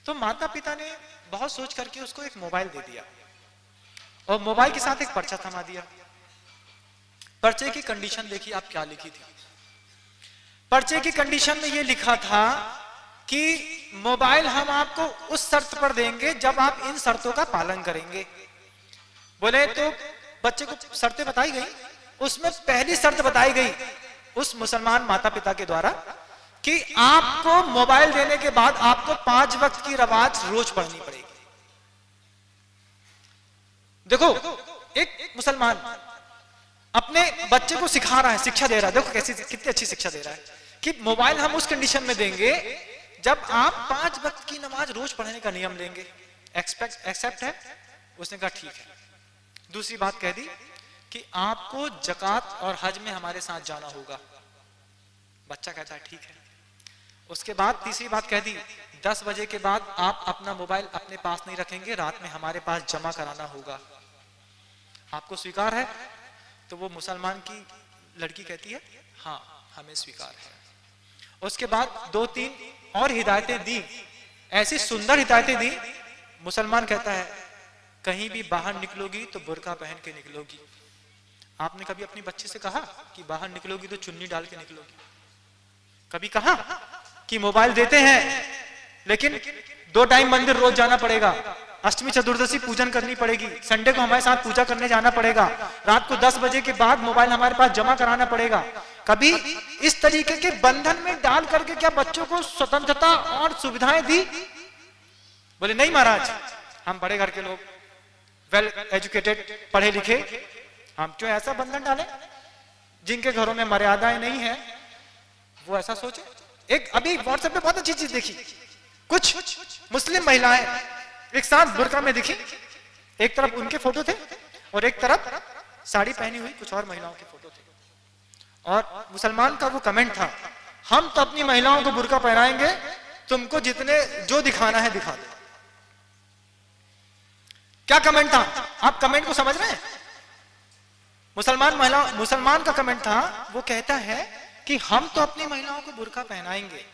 तो माता पिता ने बहुत सोच करके उसको एक मोबाइल दे दिया और मोबाइल के साथ एक पर्चा थमा दिया। पर्चे की कंडीशन देखिए आप क्या लिखी थी। पर्चे की कंडीशन में यह लिखा था कि मोबाइल हम आपको उस शर्त पर देंगे जब आप इन शर्तों का पालन करेंगे। बोले तो बच्चे को शर्तें बताई गई, उसमें पहली शर्त बताई गई उस मुसलमान माता पिता के द्वारा कि आपको मोबाइल देने के बाद आपको 5 वक्त की नमाज रोज पढ़नी पड़ेगी। देखो एक मुसलमान अपने बच्चे को सिखा रहा है, शिक्षा दे रहा है। देखो कैसी कितनी अच्छी शिक्षा दे रहा है कि मोबाइल हम उस कंडीशन में देंगे जब आप 5 वक्त की नमाज रोज पढ़ने का नियम लेंगे। एक्सेप्ट है? उसने कहा ठीक है। दूसरी बात कह दी कि आपको ज़कात और हज में हमारे साथ जाना होगा। बच्चा कहता है ठीक है। उसके बाद तीसरी बात कह दी 10 बजे के बाद आप अपना मोबाइल अपने पास नहीं रखेंगे, रात में हमारे पास जमा कराना होगा। आपको स्वीकार है? तो वो मुसलमान की लड़की कहती है हाँ हमें स्वीकार है। उसके बाद 2-3 और हिदायतें दी, ऐसी सुंदर हिदायतें दी। मुसलमान कहता है कहीं भी बाहर निकलोगी तो बुर्का पहन के निकलोगी। आपने कभी अपनी बच्ची से कहा कि बाहर निकलोगी तो चुन्नी डाल के निकलोगी? कभी कहा कि मोबाइल देते हैं लेकिन 2 टाइम मंदिर रोज जाना पड़ेगा, अष्टमी चतुर्दशी पूजन करनी पड़ेगी, संडे को हमारे साथ पूजा करने जाना पड़ेगा, रात को 10 बजे के बाद मोबाइल हमारे पास जमा कराना पड़ेगा? कभी इस तरीके के बंधन में डाल करके क्या बच्चों को स्वतंत्रता और सुविधाएं दी? बोले नहीं महाराज, हम बड़े घर के लोग, वेल एजुकेटेड, पढ़े लिखे, हम क्यों ऐसा बंधन डालें? जिनके घरों में मर्यादाएं नहीं है वो ऐसा सोचे। एक अभी व्हाट्सएप पे बहुत अच्छी चीज देखी, कुछ मुस्लिम महिलाएं एक साथ बुर्का में दिखी। एक तरफ उनके फोटो थे और एक तरफ साड़ी पहनी हुई कुछ और महिलाओं के फोटो थे। और मुसलमान का वो कमेंट था, हम तो अपनी महिलाओं को बुर्का पहनाएंगे, तुमको जितने जो दिखाना है दिखा दो। क्या कमेंट था? आप कमेंट को समझ रहे हैं? मुसलमान का कमेंट था, वो कहता है कि हम तो अपनी महिलाओं को बुर्का पहनाएंगे,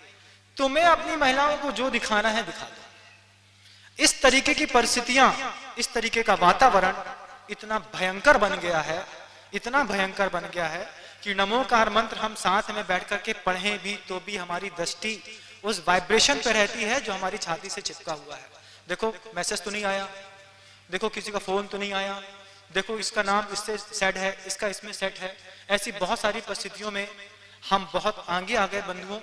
तुम्हें अपनी महिलाओं को जो दिखाना है दिखा दो। इस तरीके की परिस्थितियां, इस तरीके का वातावरण इतना भयंकर बन गया है, इतना भयंकर बन गया है कि नमोकार मंत्र हम साथ में बैठ करके पढ़ें भी तो भी हमारी दृष्टि उस वाइब्रेशन पे रहती है जो हमारी छाती से चिपका हुआ है। देखो मैसेज तो नहीं आया, देखो किसी का फोन तो नहीं आया, देखो इसका नाम इससे सेट है, इसका इसमें सेट है। ऐसी बहुत सारी परिस्थितियों में हम बहुत आगे आ गए बंधुओं।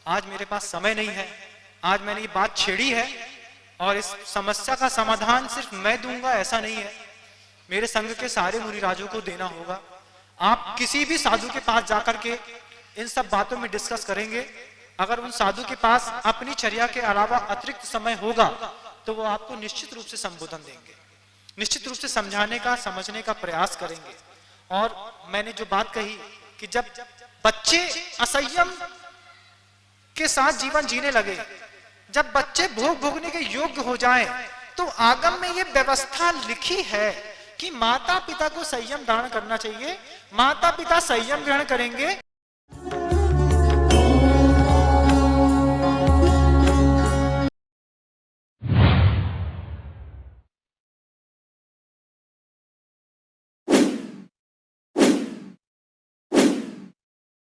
आज मेरे पास समय नहीं है, आज मैंने ये बात छेड़ी है और इस समस्या का समाधान सिर्फ मैं दूंगा ऐसा नहीं है, मेरे संघ के सारे मुनिराजों को देना होगा। आप किसी भी साधु के पास जाकर के इन सब बातों में डिस्कस करेंगे, अगर उन साधु के पास अपनी चर्या के अलावा अतिरिक्त समय होगा तो वो आपको निश्चित रूप से संबोधन देंगे, निश्चित रूप से समझाने का, समझने का प्रयास करेंगे। और मैंने जो बात कही कि जब बच्चे असंयम के साथ जीवन जीने लगे, जब बच्चे भोग भोगने के योग्य हो जाएं, तो आगम में ये व्यवस्था लिखी है कि माता पिता को संयम धारण करना चाहिए। माता पिता संयम ग्रहण करेंगे